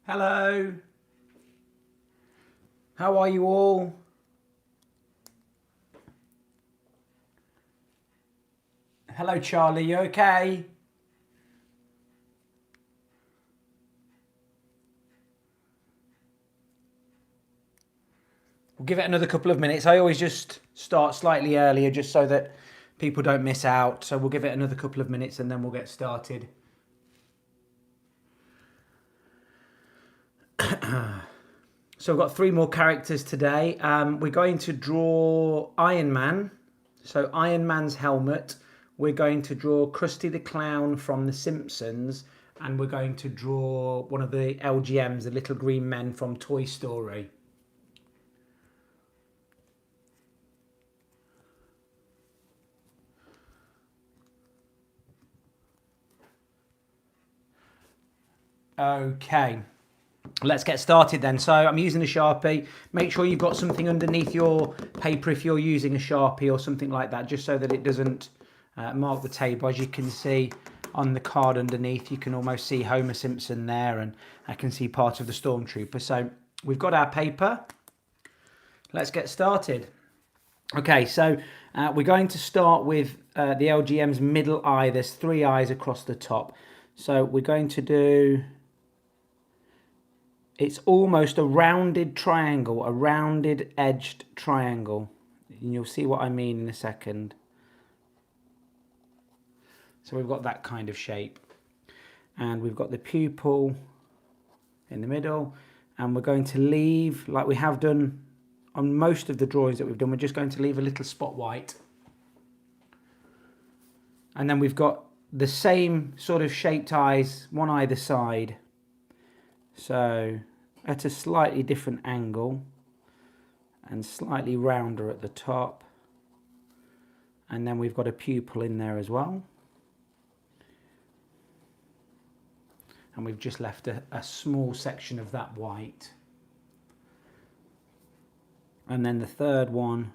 Hello. How are you all? Hello, Charlie. You okay? We'll give it another couple of minutes. I always just start slightly earlier just so that people don't miss out. So we'll give it another couple of minutes and then we'll get started. So we've got three more characters today. We're going to draw Iron Man. So Iron Man's helmet. We're going to draw Krusty the Clown from The Simpsons. And we're going to draw one of the LGMs, the little green men from Toy Story. Okay, let's get started then. So I'm using a Sharpie. Make sure you've got something underneath your paper if you're using a Sharpie or something like that, just so that it doesn't mark the table. As you can see on the card underneath, you can almost see Homer Simpson there, and I can see part of the Stormtrooper. So we've got our paper. Let's get started. Okay, so we're going to start with the LGM's middle eye. There's three eyes across the top. So we're going to do... It's almost a rounded triangle, a rounded edged triangle. And you'll see what I mean in a second. So we've got that kind of shape. And we've got the pupil in the middle. And we're going to leave, like we have done on most of the drawings that we've done, we're just going to leave a little spot white. And then we've got the same sort of shaped eyes, one either side. So at a slightly different angle and slightly rounder at the top. And then we've got a pupil in there as well. And we've just left a small section of that white. And then the third one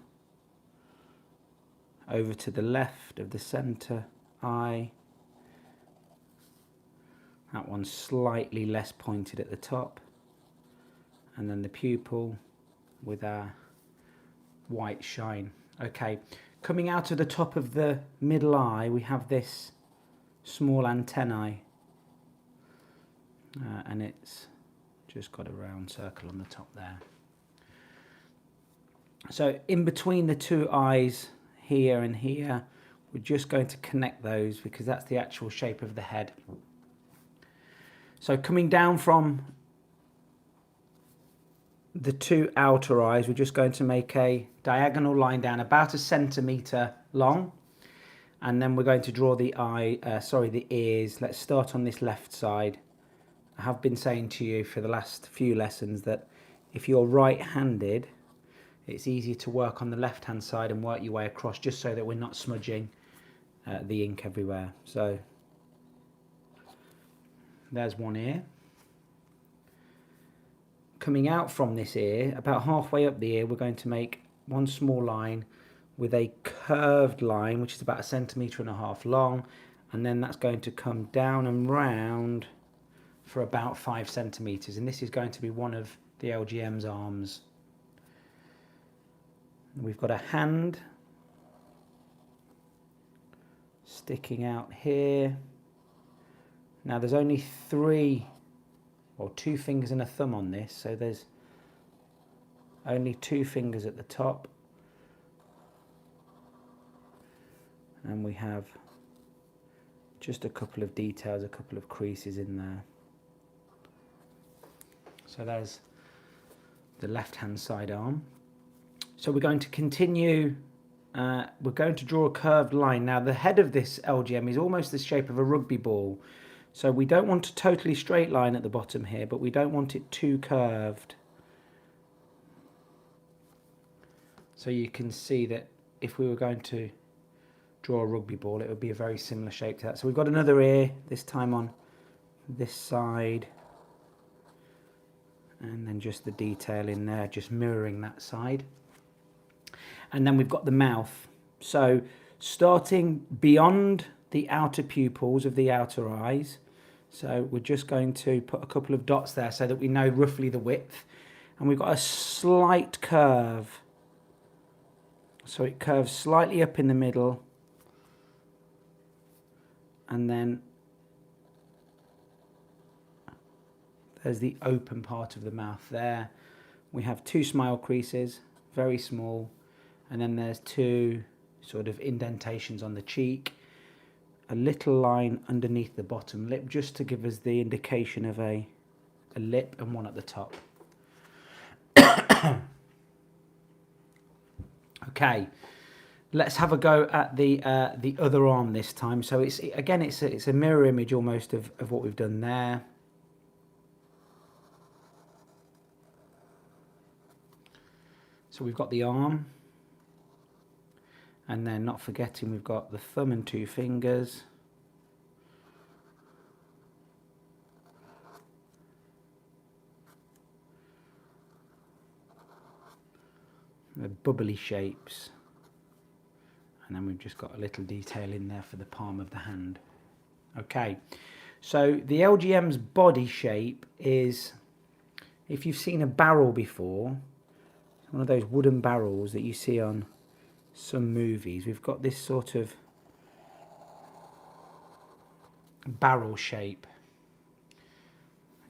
over to the left of the center eye. That one's slightly less pointed at the top. And then the pupil with our white shine. Okay, coming out of the top of the middle eye, we have this small antennae. And it's just got a round circle on the top there. So in between the two eyes here and here, we're just going to connect those because that's the actual shape of the head. So coming down from the two outer eyes, we're just going to make a diagonal line down about 1 centimetre long. And then we're going to draw the the ears. Let's start on this left side. I have been saying to you for the last few lessons that if you're right-handed, it's easier to work on the left-hand side and work your way across, just so that we're not smudging the ink everywhere. So there's one ear. Coming out from this ear, about halfway up the ear, we're going to make one small line with a curved line, which is about 1.5 centimetres long, and then that's going to come down and round for about 5 centimetres, and this is going to be one of the LGM's arms. We've got a hand sticking out here. Now there's only 3 or 2 fingers and a thumb on this, so there's only 2 fingers at the top, and we have just a couple of details, a couple of creases in there. So there's the left hand side arm. So we're going to continue, we're going to draw a curved line. Now the head of this LGM is almost the shape of a rugby ball. So we don't want a totally straight line at the bottom here, but we don't want it too curved. So you can see that if we were going to draw a rugby ball, it would be a very similar shape to that. So we've got another ear, this time on this side. And then just the detail in there, just mirroring that side. And then we've got the mouth. So starting beyond the outer pupils of the outer eyes, So we're just going to put a couple of dots there so that we know roughly the width. And we've got a slight curve. So it curves slightly up in the middle. And then there's the open part of the mouth there. We have 2 smile creases, very small. And then there's 2 sort of indentations on the cheek. A little line underneath the bottom lip just to give us the indication of a lip, and one at the top. Okay, let's have a go at the other arm this time. So it's a mirror image almost of what we've done there. So we've got the arm, and then not forgetting we've got the thumb and 2 fingers. The bubbly shapes, and then we've just got a little detail in there for the palm of the hand. Okay, so the LGM's body shape is, if you've seen a barrel before, one of those wooden barrels that you see on some movies, we've got this sort of barrel shape,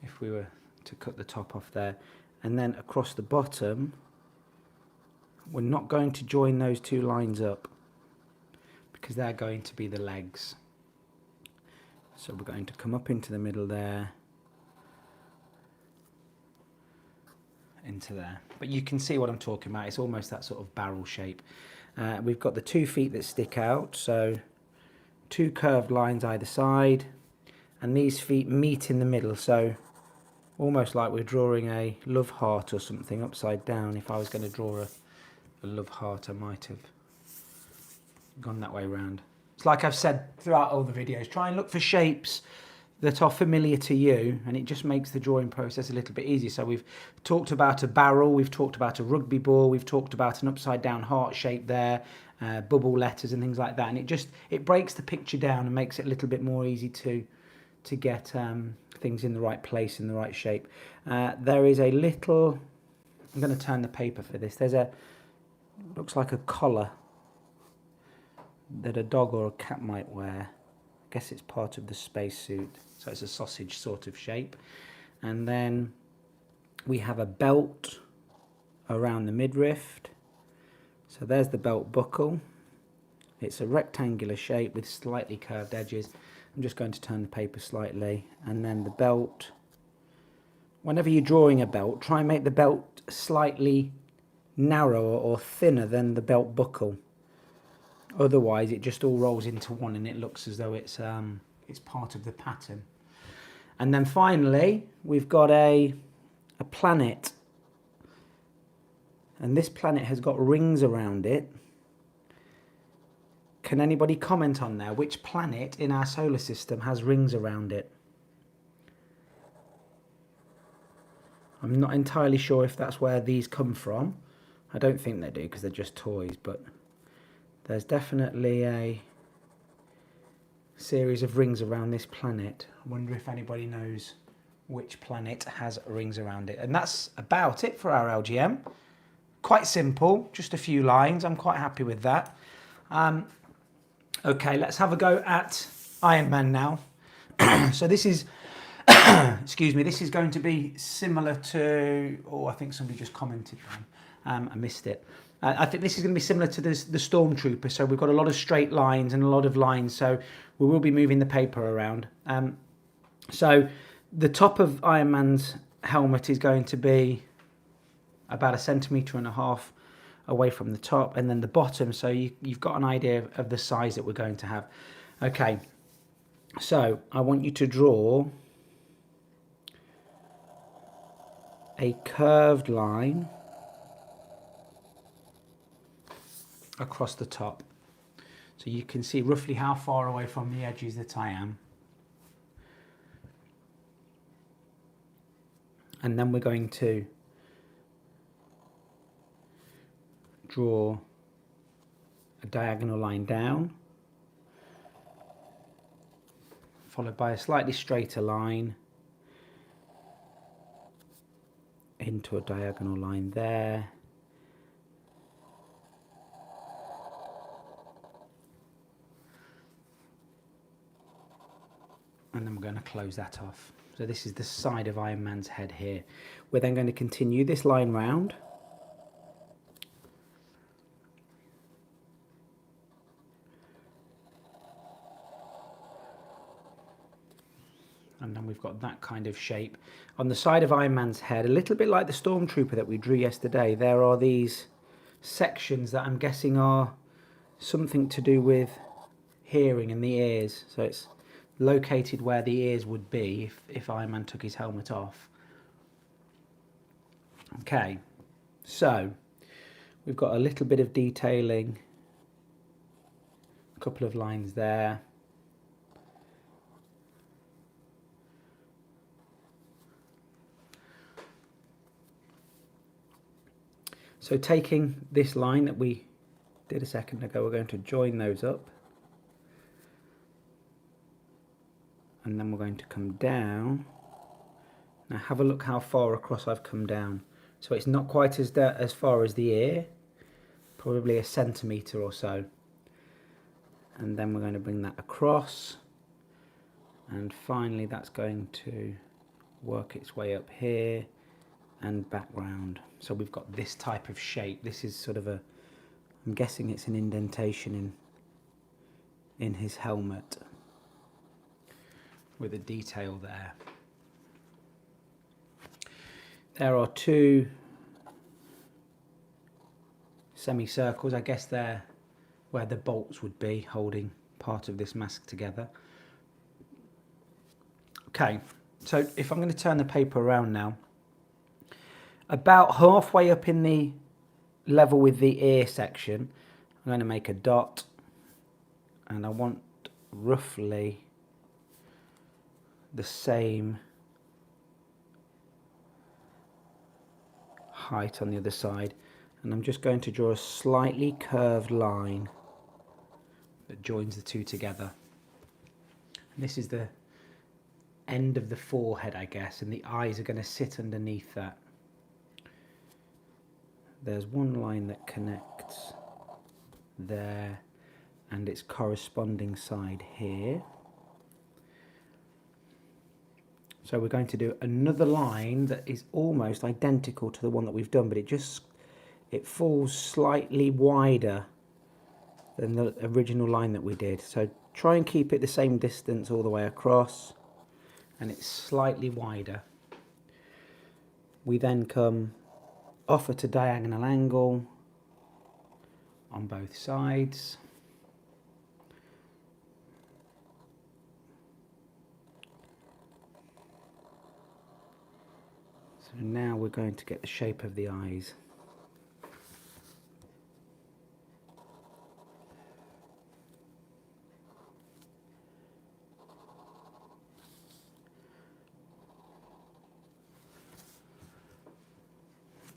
if we were to cut the top off there. And then across the bottom, we're not going to join those 2 lines up because they're going to be the legs. So we're going to come up into the middle there, into there. But you can see what I'm talking about. It's almost that sort of barrel shape. We've got the 2 feet that stick out, so 2 curved lines either side, and these feet meet in the middle, so almost like we're drawing a love heart or something upside down. If I was going to draw a love heart, I might have gone that way round. It's like I've said throughout all the videos, try and look for shapes that are familiar to you, and it just makes the drawing process a little bit easier. So we've talked about a barrel, we've talked about a rugby ball, we've talked about an upside down heart shape there, bubble letters and things like that, and it breaks the picture down and makes it a little bit more easy to get things in the right place, in the right shape. There is a little, I'm going to turn the paper for this, there's looks like a collar that a dog or a cat might wear. I guess it's part of the spacesuit, so it's a sausage sort of shape. And then we have a belt around the midriff. So there's the belt buckle. It's a rectangular shape with slightly curved edges. I'm just going to turn the paper slightly. And then the belt, whenever you're drawing a belt, try and make the belt slightly narrower or thinner than the belt buckle. Otherwise it just all rolls into one and it looks as though it's part of the pattern. And then finally we've got a planet, and this planet has got rings around it. Can anybody comment on there which planet in our solar system has rings around it? I'm not entirely sure if that's where these come from. I don't think they do because they're just toys, but there's definitely a series of rings around this planet. I wonder if anybody knows which planet has rings around it. And that's about it for our LGM. Quite simple, just a few lines. I'm quite happy with that. Okay, let's have a go at Iron Man now. So this is, excuse me, this is going to be similar to, oh, I think somebody just commented on. I missed it. I think this is going to be similar to the Stormtrooper. So we've got a lot of straight lines and a lot of lines. So we will be moving the paper around. So the top of Iron Man's helmet is going to be about 1.5 centimeters away from the top, and then the bottom. So you've got an idea of the size that we're going to have. Okay. So I want you to draw a curved line across the top, so you can see roughly how far away from the edges that I am. And then we're going to draw a diagonal line down, followed by a slightly straighter line into a diagonal line there. And then we're going to close that off. So this is the side of Iron Man's head here. We're then going to continue this line round. And then we've got that kind of shape. On the side of Iron Man's head, a little bit like the Stormtrooper that we drew yesterday, there are these sections that I'm guessing are something to do with hearing and the ears. So it's located where the ears would be if Iron Man took his helmet off. Okay, so we've got a little bit of detailing, a couple of lines there. So taking this line that we did a second ago, we're going to join those up. And then we're going to come down. Now have a look how far across I've come down. So it's not quite as far as the ear, probably a centimetre or so. And then we're going to bring that across. And finally that's going to work its way up here and back round. So we've got this type of shape. This is sort of a, I'm guessing it's an indentation in his helmet with a detail there. There are two semicircles, I guess they're where the bolts would be holding part of this mask together. Okay, so if I'm going to turn the paper around now, about halfway up in the level with the ear section, I'm going to make a dot, and I want roughly the same height on the other side, and I'm just going to draw a slightly curved line that joins the two together. And this is the end of the forehead, I guess, and the eyes are going to sit underneath that. There's one line that connects there and its corresponding side here. So we're going to do another line that is almost identical to the one that we've done, but it falls slightly wider than the original line that we did. So try and keep it the same distance all the way across, and it's slightly wider. We then come off at a diagonal angle on both sides. So now we're going to get the shape of the eyes.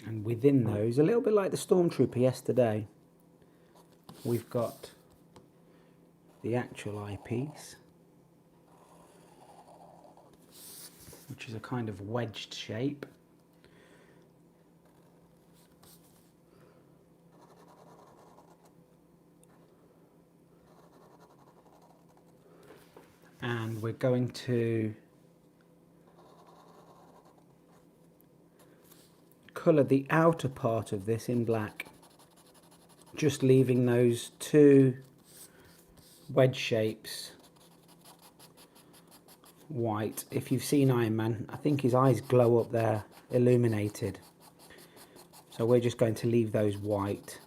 And within those, a little bit like the Stormtrooper yesterday, we've got the actual eyepiece, which is a kind of wedged shape. And we're going to colour the outer part of this in black, just leaving those two wedge shapes white. If you've seen Iron Man, I think his eyes glow up there, illuminated. So we're just going to leave those white.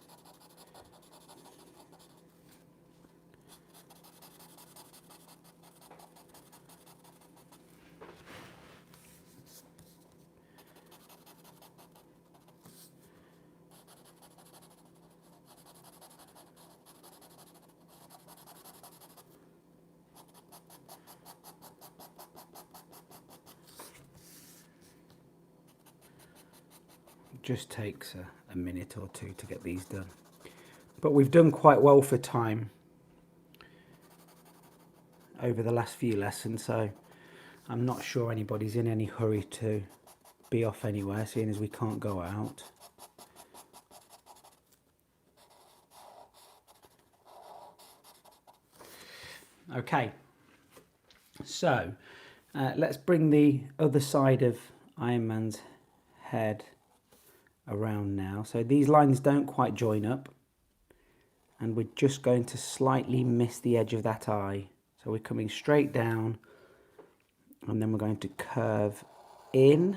Just takes a minute or two to get these done, but we've done quite well for time over the last few lessons, so I'm not sure anybody's in any hurry to be off anywhere, seeing as we can't go out. Okay, so let's bring the other side of Iron Man's head around now. So these lines don't quite join up, and we're just going to slightly miss the edge of that eye. So we're coming straight down, and then we're going to curve in,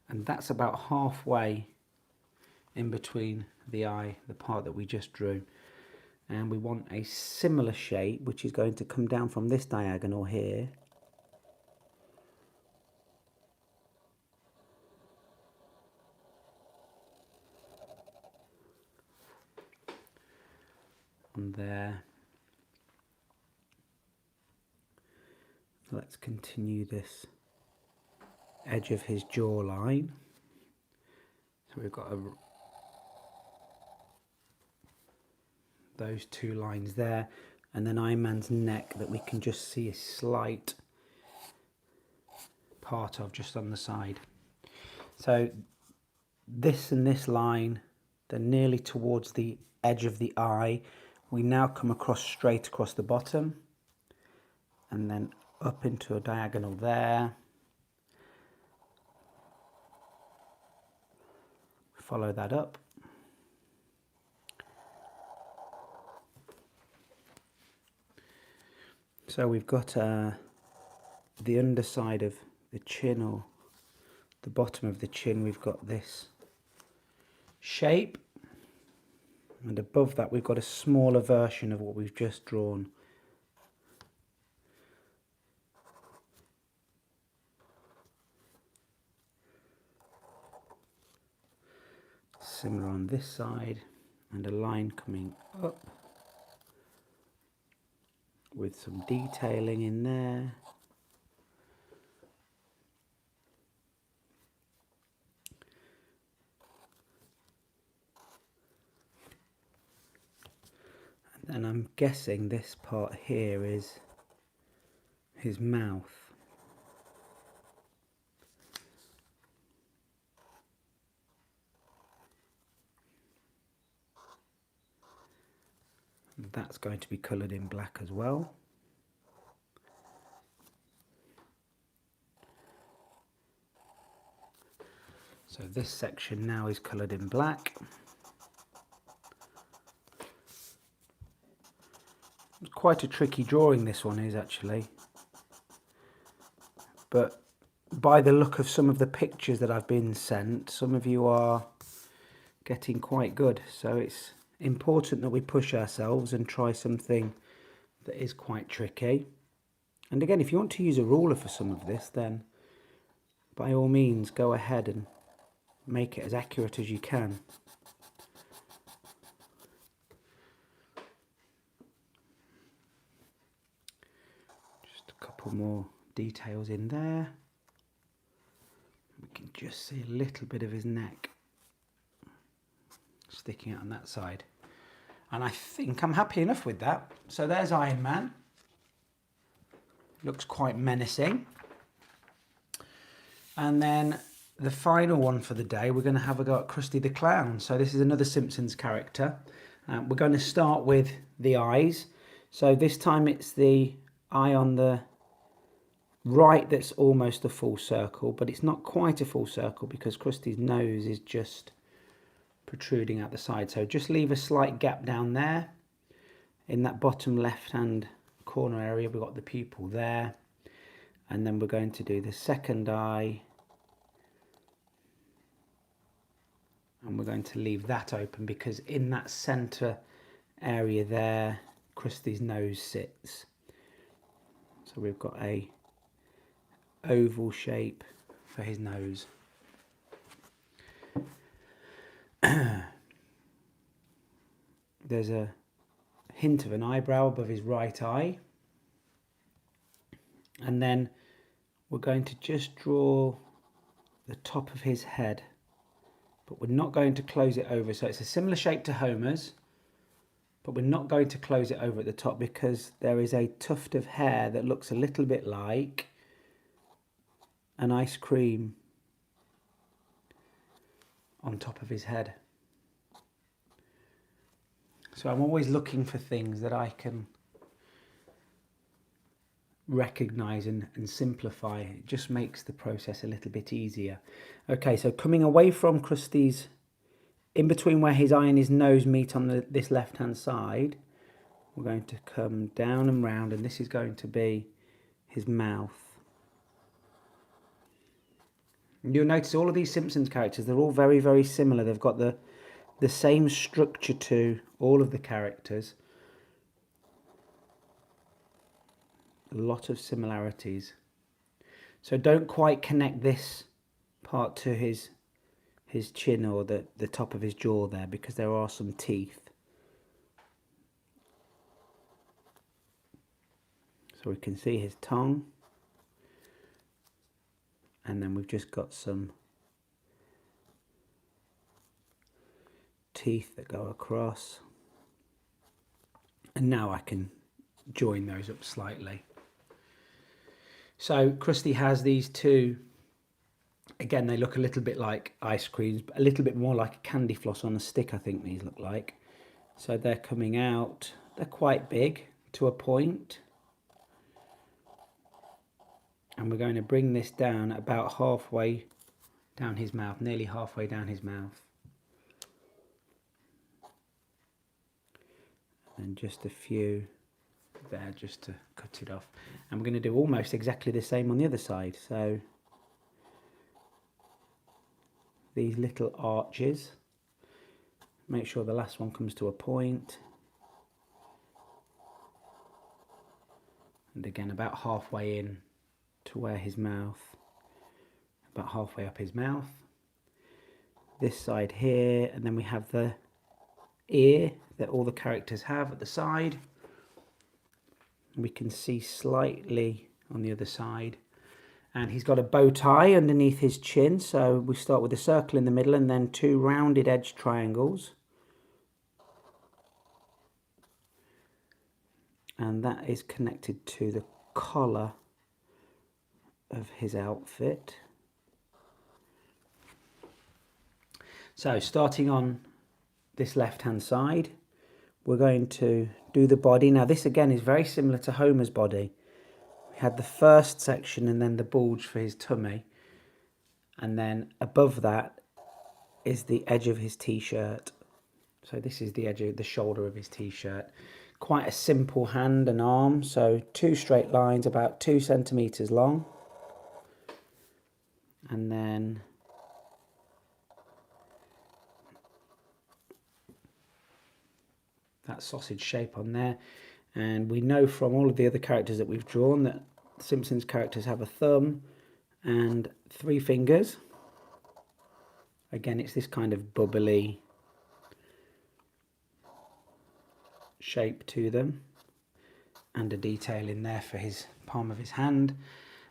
and that's about halfway in between the eye, the part that we just drew. And we want a similar shape, which is going to come down from this diagonal here. And there. Let's continue this edge of his jawline. So we've got those two lines there, and then Iron Man's neck that we can just see a slight part of just on the side. So this and this line, they're nearly towards the edge of the eye. We now come across straight across the bottom, and then up into a diagonal there. Follow that up. So we've got the underside of the chin, or the bottom of the chin, we've got this shape, and above that we've got a smaller version of what we've just drawn. Similar on this side, and a line coming up with some detailing in there. And then I'm guessing this part here is his mouth. That's going to be coloured in black as well. So this section now is coloured in black. It's quite a tricky drawing, this one is actually. But by the look of some of the pictures that I've been sent, some of you are getting quite good. So it's important that we push ourselves and try something that is quite tricky. And again, if you want to use a ruler for some of this, then by all means go ahead and make it as accurate as you can. Just a couple more details in there. We can just see a little bit of his neck sticking out on that side, and I think I'm happy enough with that. So there's Iron Man. Looks quite menacing. And then the final one for the day, we're going to have a go at Krusty the Clown. So this is another Simpsons character. We're going to start with the eyes. So this time it's the eye on the right that's almost a full circle, but it's not quite a full circle because Krusty's nose is just protruding out the side. So just leave a slight gap down there. In that bottom left hand corner area, we've got the pupil there. And then we're going to do the second eye. And we're going to leave that open because in that centre area there, Krusty's nose sits. So we've got a oval shape for his nose. There's a hint of an eyebrow above his right eye. And then we're going to just draw the top of his head, but we're not going to close it over. So it's a similar shape to Homer's, but we're not going to close it over at the top because there is a tuft of hair that looks a little bit like an ice cream on top of his head. So I'm always looking for things that I can recognize and simplify. It just makes the process a little bit easier. Okay, so coming away from Krusty's, in between where his eye and his nose meet on this left hand side, we're going to come down and round, and this is going to be his mouth. You'll notice all of these Simpsons characters, they're all very, very similar. They've got the same structure to all of the characters. A lot of similarities. So don't quite connect this part to his chin or the top of his jaw there, because there are some teeth. So we can see his tongue. And then we've just got some teeth that go across. And now I can join those up slightly. So Krusty has these two, again, they look a little bit like ice creams, but a little bit more like a candy floss on a stick, I think these look like. So they're coming out, they're quite big to a point. And we're going to bring this down about halfway down his mouth, nearly halfway down his mouth. And just a few there just to cut it off. And we're going to do almost exactly the same on the other side. So these little arches, make sure the last one comes to a point. And again, about halfway in to where his mouth, about halfway up his mouth. This side here, and then we have the ear that all the characters have at the side. We can see slightly on the other side. And he's got a bow tie underneath his chin, so we start with a circle in the middle and then two rounded edge triangles. And that is connected to the collar of his outfit. So starting on this left hand side, we're going to do the body. Now this again is very similar to Homer's body. We had the first section and then the bulge for his tummy, and then above that is the edge of his t-shirt. So this is the edge of the shoulder of his t-shirt. Quite a simple hand and arm, so two straight lines about 2 centimeters long. And then that sausage shape on there. And we know from all of the other characters that we've drawn that Simpsons characters have a thumb and 3 fingers. Again, it's this kind of bubbly shape to them, and a detail in there for his palm of his hand.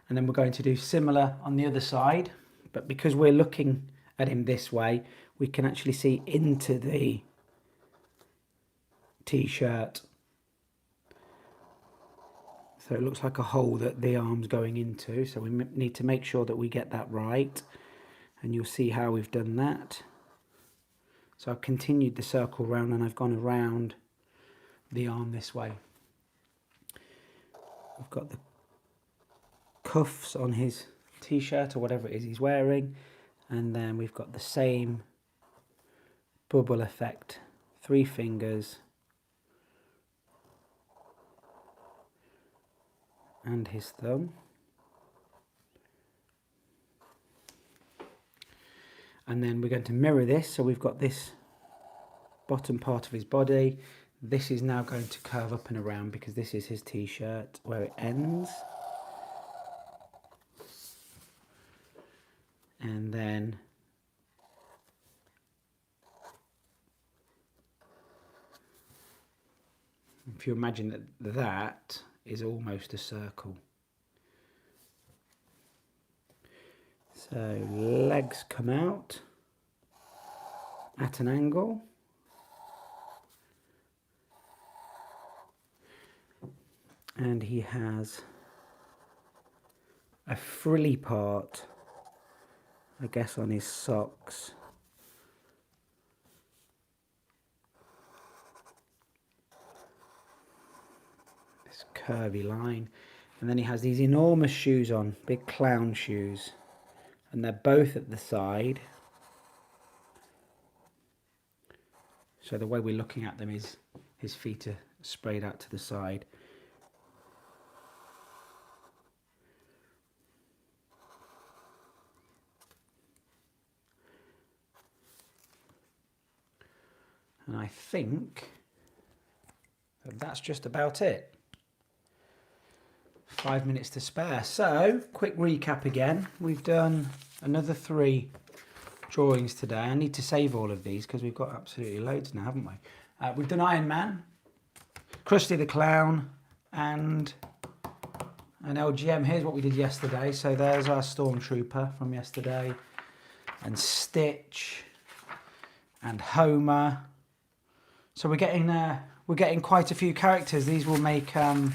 And then we're going to do similar on the other side, but because we're looking at him this way, we can actually see into the t-shirt. So it looks like a hole that the arm's going into, so we need to make sure that we get that right. And you'll see how we've done that. So I've continued the circle round and I've gone around the arm this way. We've got the cuffs on his t-shirt or whatever it is he's wearing, and then we've got the same bubble effect, 3 fingers and his thumb. And then we're going to mirror this, so we've got this bottom part of his body. This is now going to curve up and around because this is his t-shirt where it ends. And then if you imagine that that is almost a circle. So legs come out at an angle. And he has a frilly part, I guess, on his socks. This curvy line. And then he has these enormous shoes on, big clown shoes. And they're both at the side. So the way we're looking at them is his feet are sprayed out to the side. And I think that's just about it. 5 minutes to spare. So, quick recap again. We've done another 3 drawings today. I need to save all of these because we've got absolutely loads now, haven't we? We've done Iron Man, Krusty the Clown, and an LGM. Here's what we did yesterday. So there's our Stormtrooper from yesterday, and Stitch, and Homer. So we're getting quite a few characters. These will make a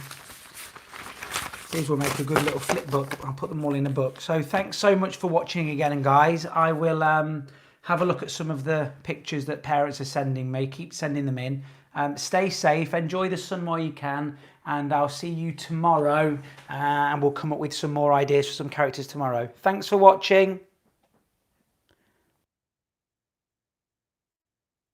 good little flip book. I'll put them all in a book. So thanks so much for watching again, and guys, I will have a look at some of the pictures that parents are sending me. Keep sending them in. Stay safe, enjoy the sun while you can, and I'll see you tomorrow, and we'll come up with some more ideas for some characters tomorrow. Thanks for watching.